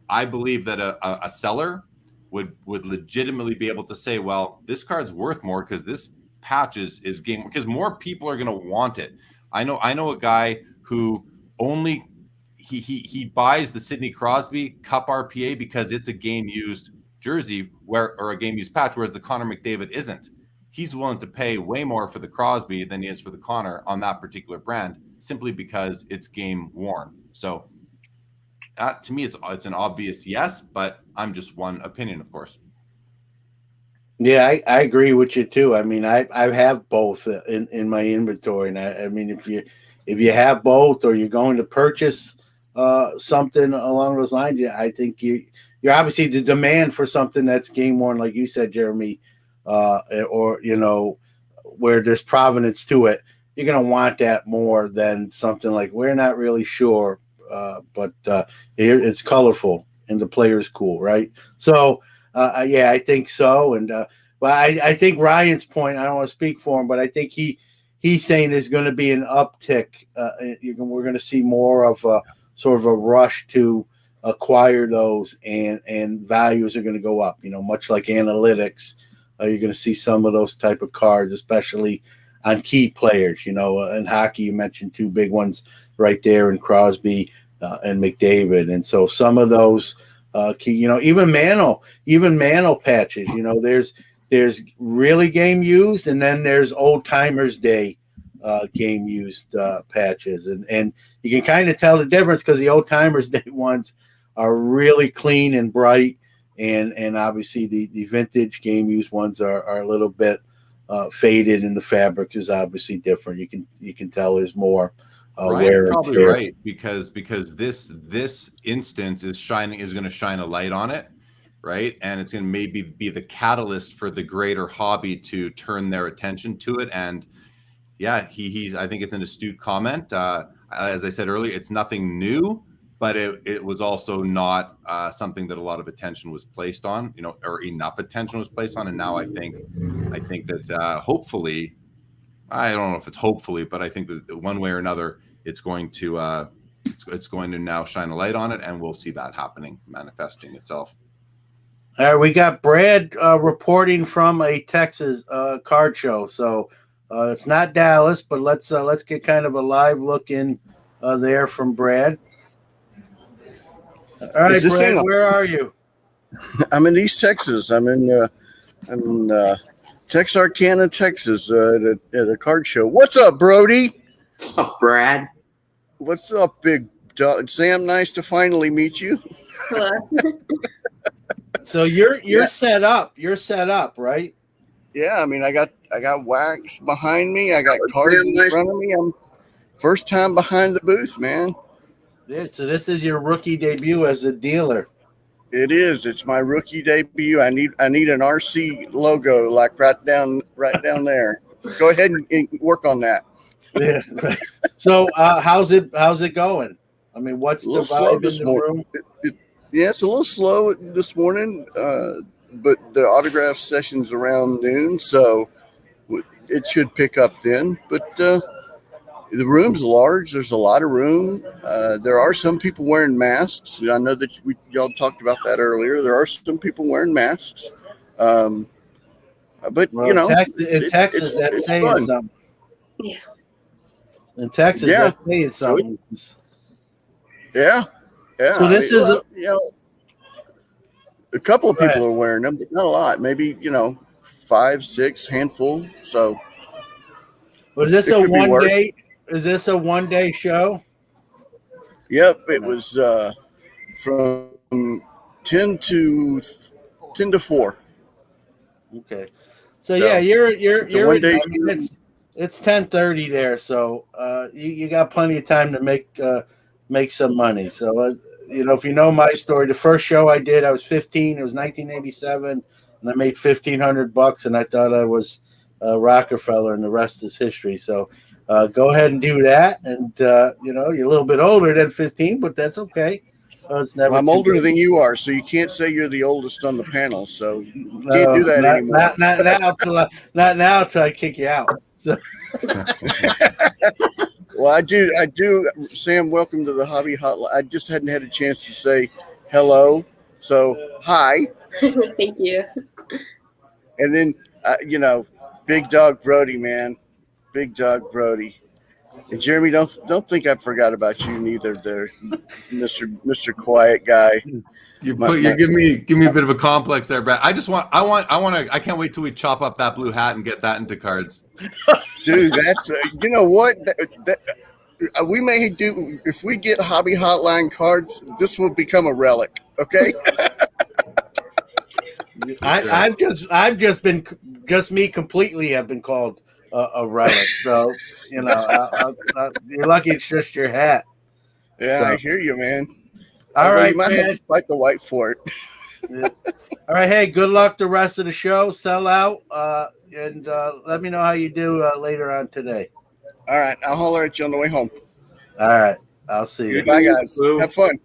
I believe that a seller would legitimately be able to say, well, this card's worth more because this patch is game, because more people are going to want it. I know a guy who only he buys the Sidney Crosby Cup RPA because it's a game used jersey or a game used patch, whereas the Connor McDavid isn't. He's willing to pay way more for the Crosby than he is for the Connor on that particular brand, simply because it's game worn. So to me, it's an obvious yes, but I'm just one opinion, of course. Yeah, I agree with you too. I mean, I have both in my inventory, and I mean, if you have both, or you're going to purchase something along those lines, I think you're obviously the demand for something that's game worn, like you said, Jeremy, or where there's provenance to it. You're gonna want that more than something like, we're not really sure, but it's colorful and the player's cool, right? So. Yeah, I think so. And but I think Ryan's point, I don't want to speak for him, but I think he's saying there's going to be an uptick. We're going to see more of a sort of a rush to acquire those, and values are going to go up. Much like analytics, you're going to see some of those type of cards, especially key players. You know, in hockey, you mentioned two big ones right there in Crosby and McDavid, and so some of those key, you know, even Mano patches. You know, there's really game used, and then there's old timers day game used patches, and you can kind of tell the difference because the old timers day ones are really clean and bright, and obviously the vintage game used ones are a little bit faded, and the fabric is obviously different. You can tell there's more wear and probably tear. right, because this instance is going to shine a light on it, right? And it's going to maybe be the catalyst for the greater hobby to turn their attention to it. And yeah, he's I think it's an astute comment. As I said earlier, it's nothing new, but it was also not something that a lot of attention was placed on, you know, or enough attention was placed on. And now I think that hopefully, I don't know if it's hopefully, but I think that one way or another, it's going to it's going to now shine a light on it, and we'll see that happening, manifesting itself. All right, we got Brad reporting from a Texas card show, so it's not Dallas, but let's get kind of a live look in there from Brad. All right, Brad, where are you? I'm in East Texas. I'm in Texarkana, Texas, at a card show. What's up, Brody? What's up, Brad? What's up, big dog? Sam, nice to finally meet you. Hello. So you're set up. You're set up, right? Yeah, I mean, I got wax behind me. I got cards in front of me. I'm first time behind the booth, man. Yeah. So this is your rookie debut as a dealer. It is. It's my rookie debut. I need an RC logo, like right down there. Go ahead and work on that. Yeah. So how's it going? I mean, what's the vibe in the room? Yeah, it's a little slow this morning, but the autograph session's around noon, so it should pick up then. But the room's large. There's a lot of room. There are some people wearing masks. I know that y'all talked about that earlier. There are some people wearing masks. But, well, you know, in Texas, that's saying fun. something. Yeah. In Texas, that's saying something. Yeah. So this is a couple of people are wearing them, but not a lot. Maybe, 5, 6 handful. So was this a 1 day? Is this a 1 day show? Yep, it was from 10 to 4. Okay, so yeah, you're day. It's 10:30 there, so you got plenty of time to make some money. So if you know my story, the first show I did, I was 15. It was 1987, and I made $1,500, and I thought I was Rockefeller, and the rest is history. So go ahead and do that, and you're a little bit older than 15, but that's okay. It's never. I'm older than you are, so you can't say you're the oldest on the panel. So you can't do that anymore. Not now till I kick you out. So. Well, I do. Sam, welcome to the Hobby Hotline. I just hadn't had a chance to say hello. So, hi. Thank you. And then, Big Dog Brody, man. Big Dog Brody. And Jeremy, don't think I forgot about you neither there, Mr. Quiet Guy. You're giving me a bit of a complex there, Brad. I can't wait till we chop up that blue hat and get that into cards. Dude, that's you know what? We may do if we get Hobby Hotline cards. This will become a relic. Okay. I've just been me completely have been called a relic. So you're lucky it's just your hat. Yeah, so. I hear you, man. All right, you might have to fight the white for it. Yeah. All right, hey, good luck the rest of the show. Sell out, and let me know how you do later on today. All right, I'll holler at you on the way home. All right, I'll see you. Bye, guys. Have fun.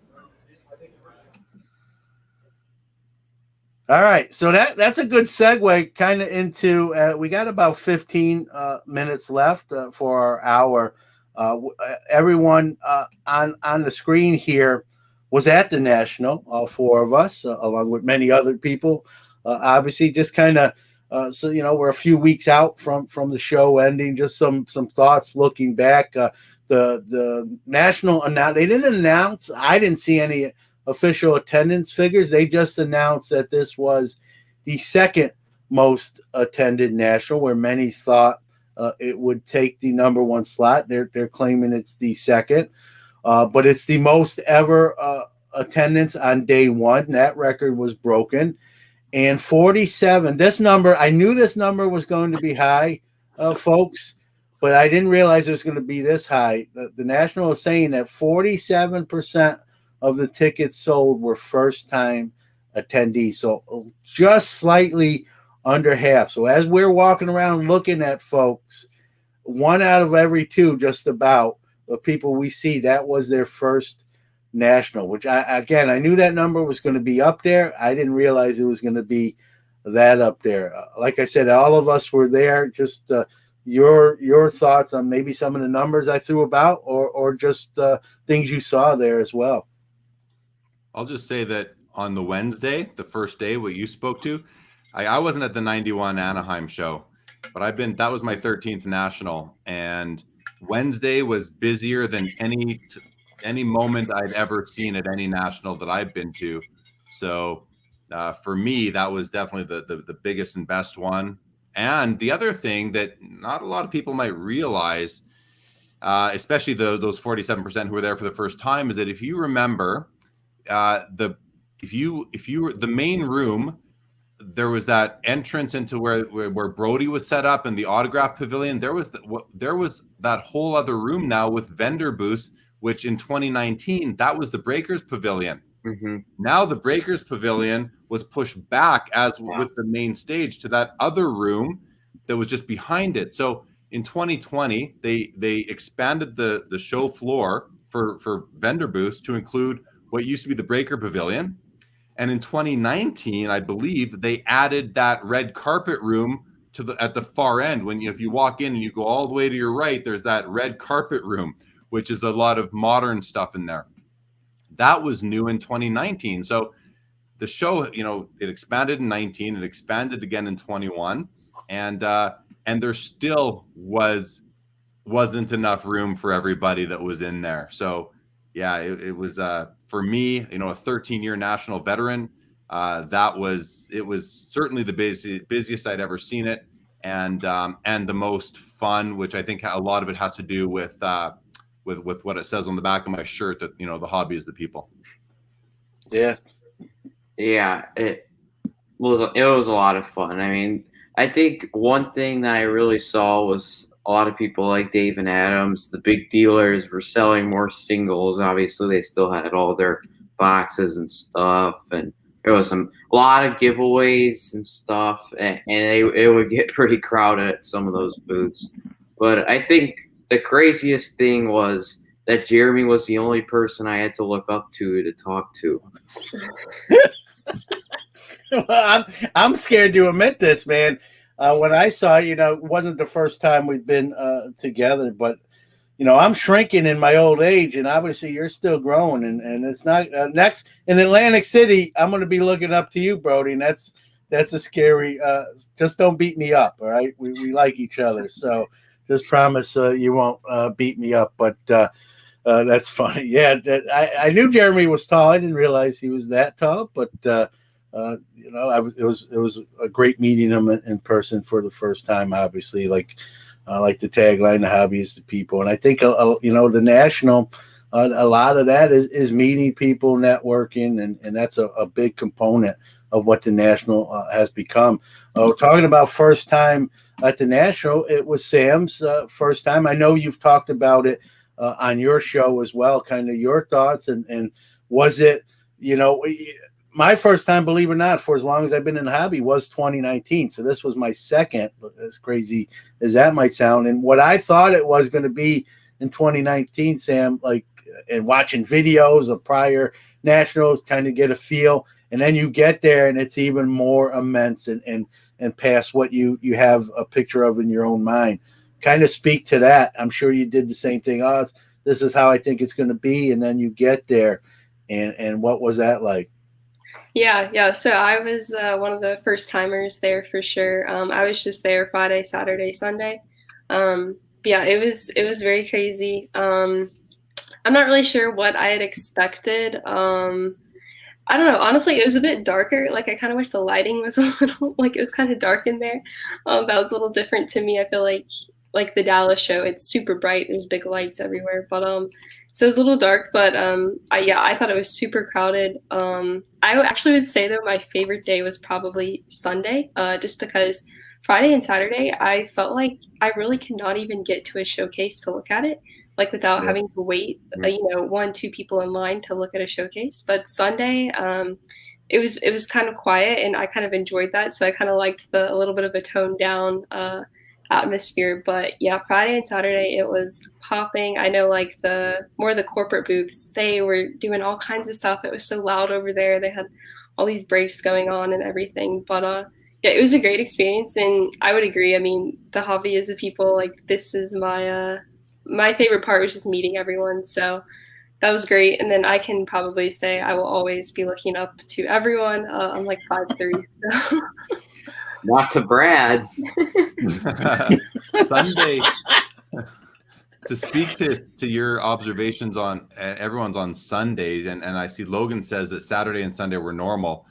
All right, so that's a good segue kind of into we got about 15 minutes left for our hour. Everyone on the screen here was at the National, all four of us, along with many other people. Obviously, just kind of So we're a few weeks out from the show ending. Just some thoughts looking back. The national they didn't announce. I didn't see any official attendance figures. They just announced that this was the second most attended national, where many thought it would take the number one slot. They're claiming it's the second, but it's the most ever attendance on day one. That record was broken. And 47, this number, I knew this number was going to be high, folks, but I didn't realize it was going to be this high. The National is saying that 47% of the tickets sold were first-time attendees, so just slightly under half. So as we're walking around looking at folks, 1 out of every 2, just about, the people we see, that was their first national, which I knew that number was going to be up there. I didn't realize it was going to be that up there. Like I said, all of us were there. Just your thoughts on maybe some of the numbers I threw about, or just things you saw there as well. I'll just say that on the Wednesday, the first day, what you spoke to, I wasn't at the 91 Anaheim show, but that was my 13th national, and Wednesday was busier than any moment I'd ever seen at any national that I've been to. So for me, that was definitely the biggest and best one. And the other thing that not a lot of people might realize, especially those 47% who were there for the first time, is that if you remember, the main room, there was that entrance into where Brody was set up and the autograph pavilion. There was that whole other room now with vendor booths, which in 2019, that was the Breakers Pavilion. Mm-hmm. Now the Breakers Pavilion was pushed back with the main stage to that other room that was just behind it. So in 2020, they expanded the show floor for vendor booths to include what used to be the Breaker Pavilion. And in 2019, I believe they added that red carpet room at the far end. If you walk in and you go all the way to your right, there's that red carpet room, which is a lot of modern stuff in there. That was new in 2019. So the show, it expanded in 19, it expanded again in 21, and there still wasn't enough room for everybody that was in there. So yeah, it was for me, a 13-year national veteran. It was certainly the busiest I'd ever seen it, and the most fun, which I think a lot of it has to do with what it says on the back of my shirt, that the hobby is the people. Yeah, it was a lot of fun. I mean, I think one thing that I really saw was a lot of people like Dave and Adams, the big dealers, were selling more singles. Obviously, they still had all their boxes and stuff, and there was a lot of giveaways and stuff, and it would get pretty crowded at some of those booths. But I think the craziest thing was that Jeremy was the only person I had to look up to talk to. Well, I'm scared to admit this, man. When I saw, it wasn't the first time we'd been together, but I'm shrinking in my old age, and obviously you're still growing, and it's not next in Atlantic City. I'm going to be looking up to you, Brody, and that's a scary. Just don't beat me up, all right? We like each other, so just promise you won't beat me up. But that's funny. Yeah, I knew Jeremy was tall. I didn't realize he was that tall, but. It was a great meeting him in person for the first time. Obviously, like the tagline, the hobby is the people, and I think the national, a lot of that is meeting people, networking, and that's a big component of what the national has become. Talking about first time at the national, it was Sam's first time. I know you've talked about it on your show as well. Kind of your thoughts, and was it my first time, believe it or not, for as long as I've been in the hobby, was 2019. So this was my second, as crazy as that might sound. And what I thought it was going to be in 2019, Sam, and watching videos of prior nationals, kind of get a feel. And then you get there and it's even more immense and past what you have a picture of in your own mind. Kind of speak to that. I'm sure you did the same thing. This is how I think it's going to be. And then you get there. And what was that like? Yeah. So I was one of the first timers there for sure. I was just there Friday, Saturday, Sunday. But yeah, it was very crazy. I'm not really sure what I had expected. I don't know. Honestly, it was a bit darker. Like I kind of wish the lighting was a little like it was kind of dark in there. That was a little different to me. I feel like the Dallas show, it's super bright. There's big lights everywhere, but so it was a little dark. But I thought it was super crowded. I actually would say though my favorite day was probably Sunday, just because Friday and Saturday I felt like I really could not even get to a showcase to look at it like without Yeah. having to wait, one, two people in line to look at a showcase. But Sunday, it was kind of quiet, and I kind of enjoyed that. So I kind of liked the a little bit of a toned down atmosphere. But yeah, Friday and Saturday it was popping. I know like the corporate booths, they were doing all kinds of stuff. It was so loud over there. They had all these breaks going on and everything. But yeah, it was a great experience, and I would agree. I mean, the hobby is of people like this is my favorite part was just meeting everyone. So that was great. And then I can probably say I will always be looking up to everyone. I'm like 5'3", so Not to Brad. Sunday. To speak to your observations on everyone's on Sundays, and I see Logan says that Saturday and Sunday were normal.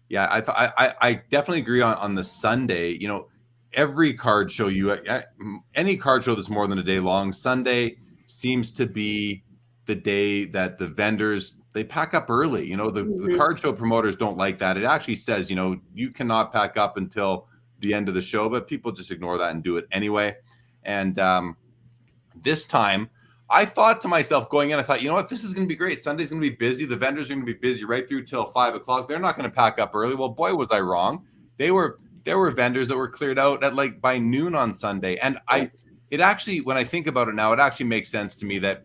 Yeah, I definitely agree on the Sunday. Every card show any card show that's more than a day long, Sunday seems to be the day that the vendors they pack up early. The card show promoters don't like that. It actually says you cannot pack up until the end of the show, but people just ignore that and do it anyway. And this time I thought to myself going in, I thought, you know what, this is going to be great. Sunday's going to be busy. The vendors are going to be busy right through till 5 o'clock. They're not going to pack up early. Well, boy, was I wrong. There were vendors that were cleared out at like by noon on Sunday. And it actually, when I think about it now, it actually makes sense to me that,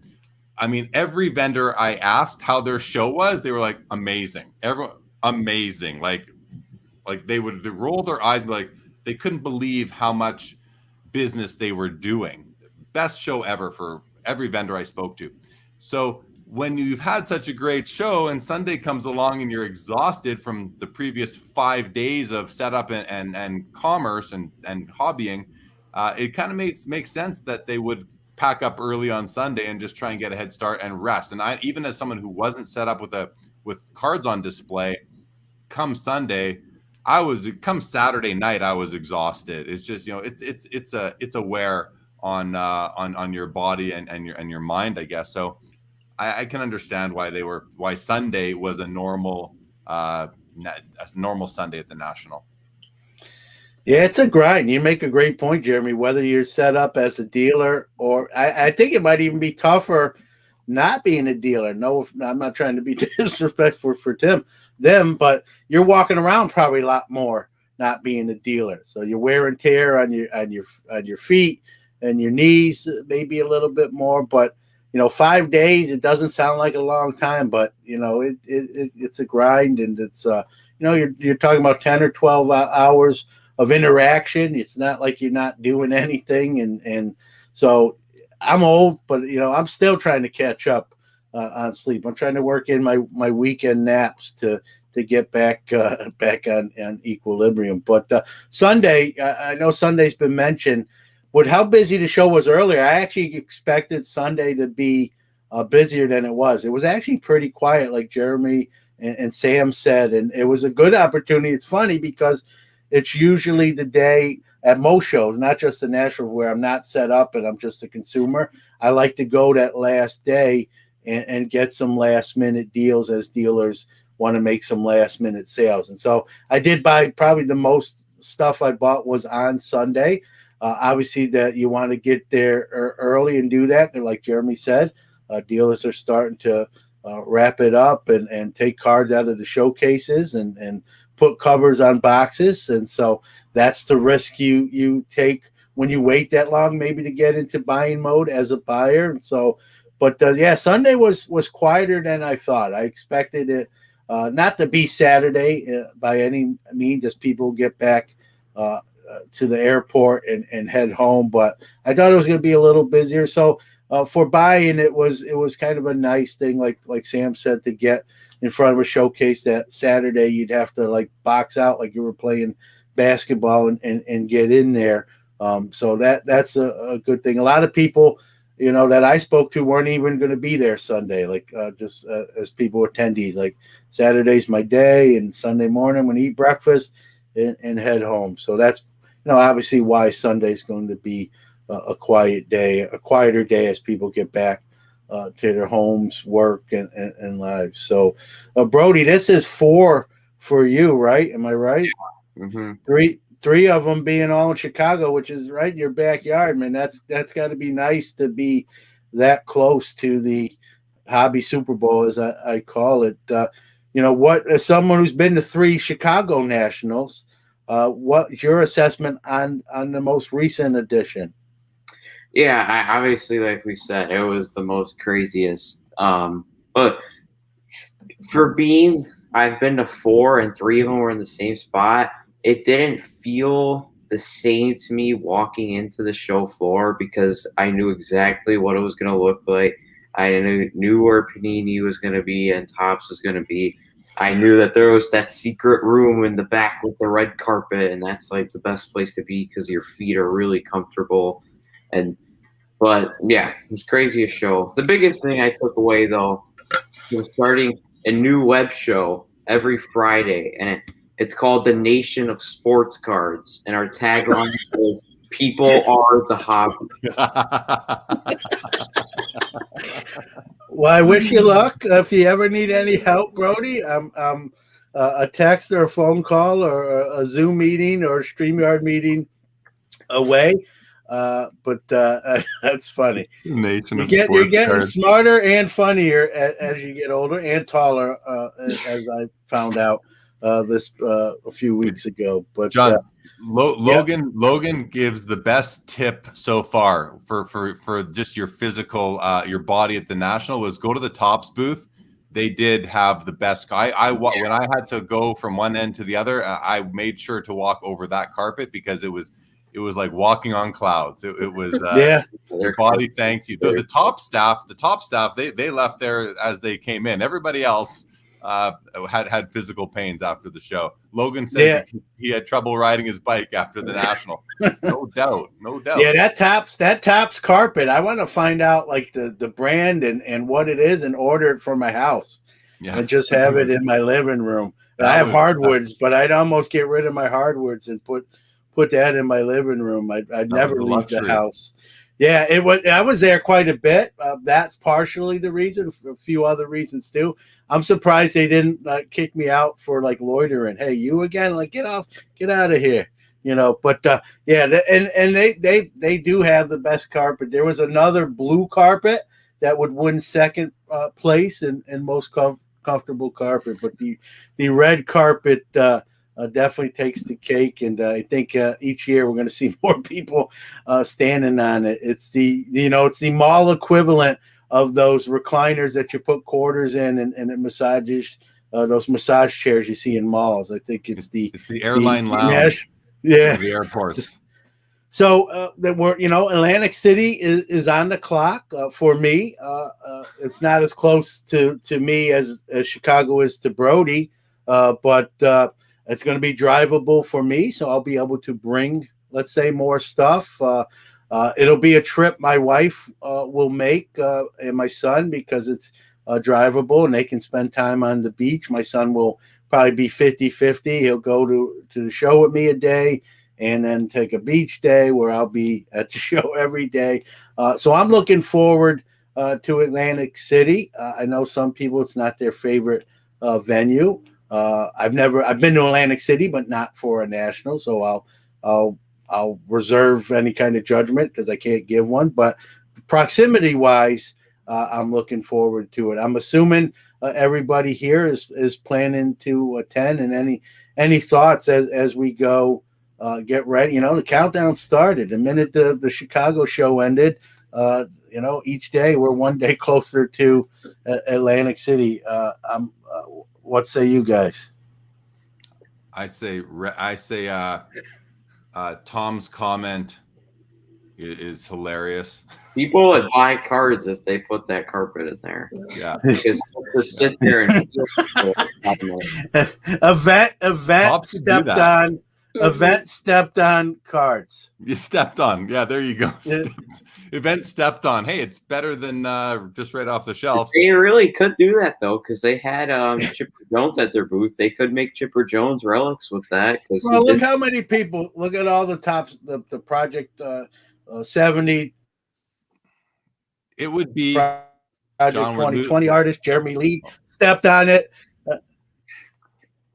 I mean, every vendor I asked how their show was, they were like, amazing. Everyone, amazing. Like they would roll their eyes and like they couldn't believe how much business they were doing. Best show ever for every vendor I spoke to. So when you've had such a great show and Sunday comes along and you're exhausted from the previous 5 days of setup and commerce and hobbying, it kind of makes sense that they would pack up early on Sunday and just try and get a head start and rest. And I, even as someone who wasn't set up with cards on display, come Saturday night, I was exhausted. It's just, it's a wear on your body and your mind, I guess. So I can understand why Sunday was a normal Sunday at the National. Yeah, it's a grind. You make a great point, Jeremy. Whether you're set up as a dealer or I think it might even be tougher not being a dealer. No, I'm not trying to be disrespectful for them, but you're walking around probably a lot more not being a dealer. So you're wear and tear on your feet and your knees, maybe a little bit more. But 5 days, it doesn't sound like a long time, but it's a grind, and it's you're talking about 10 or 12 hours of interaction. It's not like you're not doing anything, and so I'm old, but I'm still trying to catch up on sleep. I'm trying to work in my weekend naps to get back on equilibrium. But Sunday, I know Sunday's been mentioned. With how busy the show was earlier, I actually expected Sunday to be busier than it was. It was actually pretty quiet, like Jeremy and Sam said, and it was a good opportunity. It's funny because it's usually the day at most shows, not just the National, where I'm not set up and I'm just a consumer. I like to go that last day and get some last minute deals as dealers want to make some last minute sales. And so I did buy probably the most stuff I bought was on Sunday. Obviously that you want to get there early and do that. And like Jeremy said, dealers are starting to wrap it up and take cards out of the showcases and put covers on boxes. And so that's the risk you take when you wait that long, maybe to get into buying mode as a buyer. And so, but Sunday was quieter than I thought. I expected it not to be Saturday by any means, as people get back to the airport and head home. But I thought it was going to be a little busier. So for buying, it was kind of a nice thing, like Sam said, to get in front of a showcase that Saturday you'd have to like box out like you were playing basketball and get in there. So that's a good thing. A lot of people, that I spoke to weren't even going to be there Sunday, like just as people attendees. Like Saturday's my day, and Sunday morning I'm going to eat breakfast and head home. So that's obviously why Sunday's going to be a quiet day, a quieter day as people get back to their homes, work, and lives. So, Brody, this is 4 for you, right? Am I right? Mm-hmm. Three of them being all in Chicago, which is right in your backyard, man. That's got to be nice to be that close to the Hobby Super Bowl, as I call it. What, as someone who's been to 3 Chicago Nationals, what's your assessment on the most recent edition? Yeah, obviously, like we said, it was the most craziest. But I've been to 4 and 3 of them were in the same spot. It didn't feel the same to me walking into the show floor because I knew exactly what it was going to look like. I knew where Panini was going to be and Topps was going to be. I knew that there was that secret room in the back with the red carpet, and that's like the best place to be because your feet are really comfortable. But yeah, it was craziest show. The biggest thing I took away though was starting a new web show every Friday, and it's called The Nation of Sports Cards, and our tagline is "People are the hobby." Well, I wish you luck. If you ever need any help, Brody, a text or a phone call or a Zoom meeting or a StreamYard meeting away. But that's funny. You're getting smarter and funnier as you get older and taller, as I found out this a few weeks ago. But John, Logan gives the best tip so far for just your physical your body at the National was go to the Topps booth. They did have the best guy. When I had to go from one end to the other, I made sure to walk over that carpet because it was like walking on clouds. It was your body thanks you. The top staff, they left there as they came in. Everybody else had physical pains after the show. Logan said he had trouble riding his bike after the National. No doubt. Yeah, that Topps carpet. I want to find out like the brand and what it is and order it for my house. Yeah. And just have it in my living room. I have hardwoods, but I'd almost get rid of my hardwoods and put that in my living room. I'd never leave the house. Yeah, it was. I was there quite a bit. That's partially the reason. A few other reasons too. I'm surprised they didn't kick me out for like loitering. Hey, you again? Like get out of here. But and they do have the best carpet. There was another blue carpet that would win second place in most comfortable carpet, but the red carpet definitely takes the cake, and I think each year we're going to see more people standing on it. It's it's the mall equivalent of those recliners that you put quarters in and it massages those massage chairs you see in malls. I think it's the airline lounge. Yeah, the airports. So that we're Atlantic City is on the clock for me. It's not as close to me as Chicago is to Brody, but it's going to be drivable for me, so I'll be able to bring, let's say, more stuff. It'll be a trip my wife will make and my son because it's drivable and they can spend time on the beach. My son will probably be 50-50. He'll go to the show with me a day and then take a beach day where I'll be at the show every day. So I'm looking forward to Atlantic City. I know some people, it's not their favorite venue. I've been to Atlantic City, but not for a national. So I'll reserve any kind of judgment because I can't give one, but proximity wise, I'm looking forward to it. I'm assuming everybody here is planning to attend, and any thoughts as we go, get ready. The countdown started the minute the Chicago show ended. Each day we're one day closer to Atlantic City. What say you guys? I say Tom's comment is hilarious. People would buy cards if they put that carpet in there. Yeah. Because just sit there and feel Event Cops could do stepped that. on. Event stepped on cards. You stepped on. Yeah, there you go. Yeah. Event stepped on. Hey, it's better than just right off the shelf. They really could do that though, because they had Chipper Jones at their booth. They could make Chipper Jones relics with that. Well, look how many people. Look at all the tops. The project 70. It would be Project John, 2020 artist Jeremy Lee stepped on it.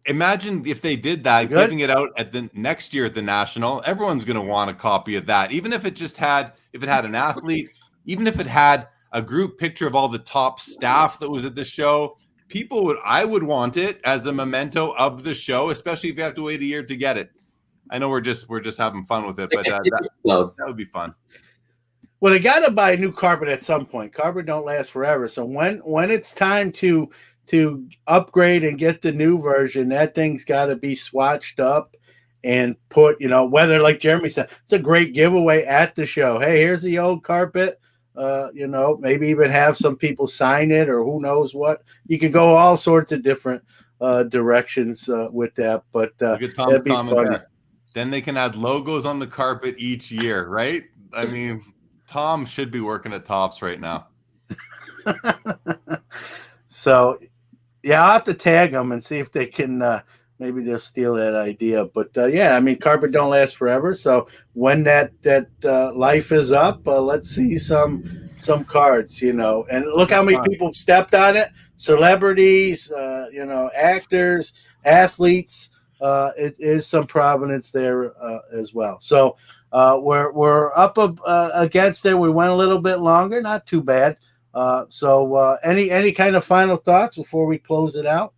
Imagine if they did that, Good. giving it out at the next year at the National. Everyone's going to want a copy of that, even if it just had, if it had an athlete, even if it had a group picture of all the top staff that was at the show. I would want it as a memento of the show, especially if you have to wait a year to get it. I know we're just having fun with it, but that would be fun. Well, they got to buy a new carpet at some point. Carpet don't last forever. So when it's time to upgrade and get the new version, that thing's got to be swatched up and put, whether, like Jeremy said, it's a great giveaway at the show. Hey, here's the old carpet. Maybe even have some people sign it, or who knows what. You could go all sorts of different directions with that. But that'd be fun. Then they can add logos on the carpet each year, right? I mean, Tom should be working at Tops right now. So, yeah, I'll have to tag them and see if they can. Maybe they'll steal that idea. But carpet don't last forever. So when that life is up, let's see some cards, and look how many people stepped on it. Celebrities, actors, athletes. It is some provenance there as well. So we're up against it. We went a little bit longer, not too bad. So any kind of final thoughts before we close it out?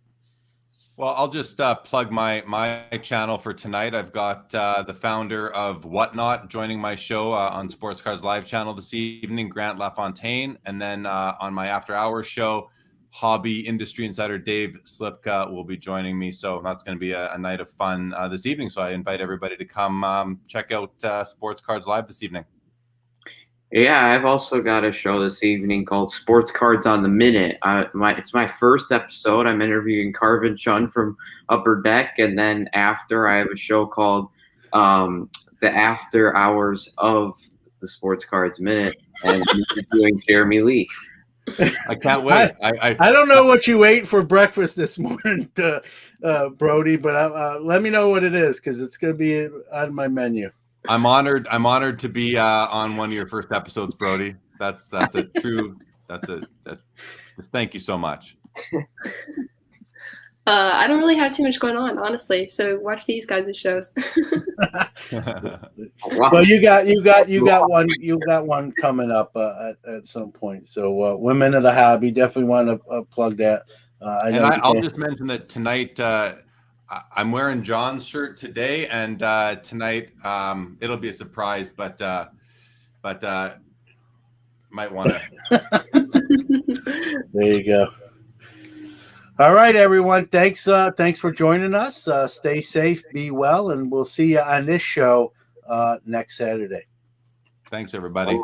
Well, I'll just plug my channel for tonight. I've got the founder of Whatnot joining my show on Sports Cards Live channel this evening, Grant LaFontaine. And then on my after hours show, hobby industry insider Dave Slipka will be joining me. So that's going to be a night of fun this evening. So I invite everybody to come check out Sports Cards Live this evening. Yeah, I've also got a show this evening called Sports Cards on the Minute. It's my first episode. I'm interviewing Carvin Chun from Upper Deck, and then after I have a show called The After Hours of the Sports Cards Minute, and I'm interviewing Jeremy Lee. I can't wait. I don't know what you ate for breakfast this morning, Brody, but let me know what it is, because it's going to be on my menu. I'm honored to be on one of your first episodes, Brody. That's a true. Thank you so much. I don't really have too much going on, honestly. So watch these guys' shows. Well, you got one coming up at some point. So Women of the Hobby, definitely want to plug that. I'll just mention that tonight. I'm wearing John's shirt today, and tonight it'll be a surprise, but might want to. There you go. All right, everyone. Thanks for joining us. Stay safe, be well, and we'll see you on this show next Saturday. Thanks, everybody.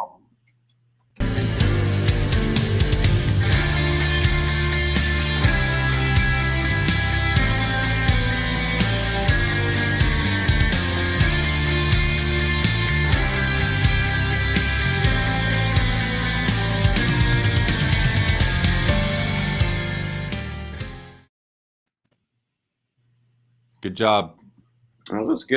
Good job. That was good.